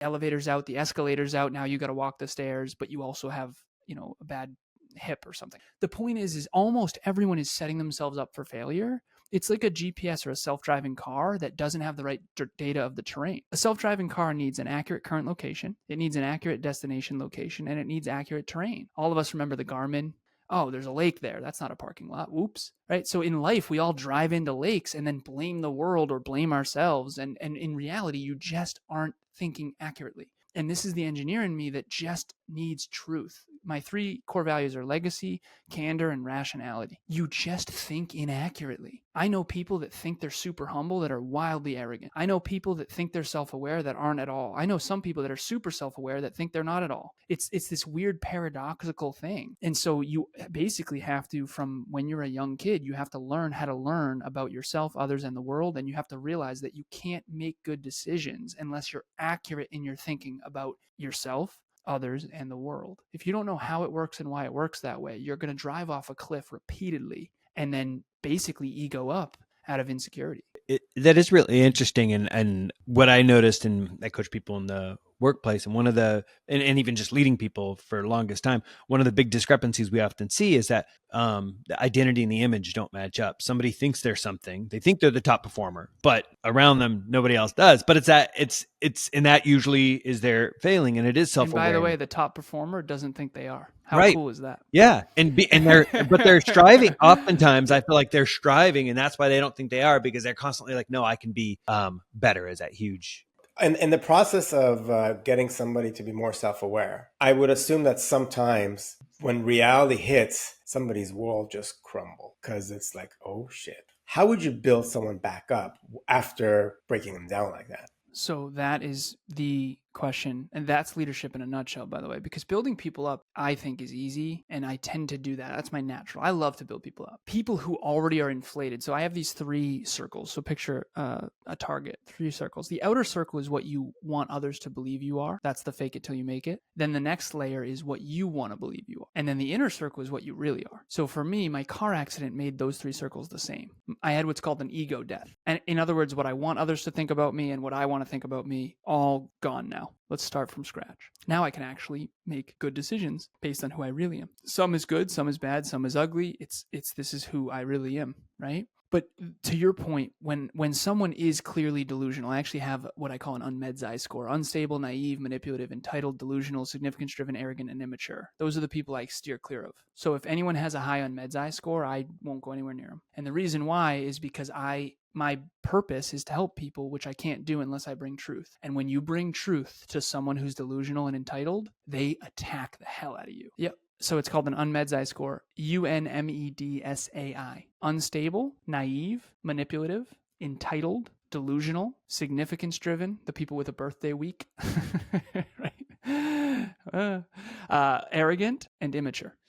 elevator's out, the escalator's out. Now you got to walk the stairs, but you also have, a bad hip or something. The point is almost everyone is setting themselves up for failure. It's like a GPS or a self-driving car that doesn't have the right data of the terrain. A self-driving car needs an accurate current location, it needs an accurate destination location, and it needs accurate terrain. All of us remember the Garmin. Oh, there's a lake there. That's not a parking lot. Whoops. Right? So in life, we all drive into lakes and then blame the world or blame ourselves. And in reality, you just aren't thinking accurately. And this is the engineer in me that just needs truth. My 3 core values are legacy, candor, and rationality. You just think inaccurately. I know people that think they're super humble that are wildly arrogant. I know people that think they're self-aware that aren't at all. I know some people that are super self-aware that think they're not at all. It's this weird paradoxical thing. And so you basically have to, from when you're a young kid, you have to learn how to learn about yourself, others, and the world. And you have to realize that you can't make good decisions unless you're accurate in your thinking about yourself, others, and the world. If you don't know how it works and why it works that way, you're going to drive off a cliff repeatedly and then basically ego up out of insecurity. That is really interesting. And what I noticed, and I coach people in the workplace, and and even just leading people for the longest time, one of the big discrepancies we often see is that the identity and the image don't match up. Somebody thinks they're something, they think they're the top performer, but around them nobody else does. But and that usually is their failing, and it is self-aware. And by the way, the top performer doesn't think they are. How right. cool is that? Yeah, but they're striving. Oftentimes, I feel like they're striving, and that's why they don't think they are, because they're constantly like, "No, I can be better." Is that huge? And in the process of getting somebody to be more self-aware, I would assume that sometimes when reality hits, somebody's world just crumbles because it's like, oh shit. How would you build someone back up after breaking them down like that? So that is the question. And that's leadership in a nutshell, by the way, because building people up, I think, is easy. And I tend to do that. That's my natural. I love to build people up. People who already are inflated. So I have these 3 circles. So picture a target, 3 circles. The outer circle is what you want others to believe you are. That's the fake it till you make it. Then the next layer is what you want to believe you are. And then the inner circle is what you really are. So for me, my car accident made those 3 circles the same. I had what's called an ego death. And in other words, what I want others to think about me and what I want to think about me, all gone now. Let's start from scratch. Now I can actually make good decisions based on who I really am. Some is good, some is bad, some is ugly. It's this is who I really am, right? But to your point, when someone is clearly delusional, I actually have what I call an unmeds score: unstable, naive, manipulative, entitled, delusional, significance-driven, arrogant, and immature. Those are the people I steer clear of. So if anyone has a high unmeds score, I won't go anywhere near them. And the reason why is because my purpose is to help people, which I can't do unless I bring truth. And when you bring truth to someone who's delusional and entitled, they attack the hell out of you. Yep. So it's called an unmeds score, UNMEDSAI. Unstable, naive, manipulative, entitled, delusional, significance-driven, the people with a birthday week, right? Arrogant, and immature.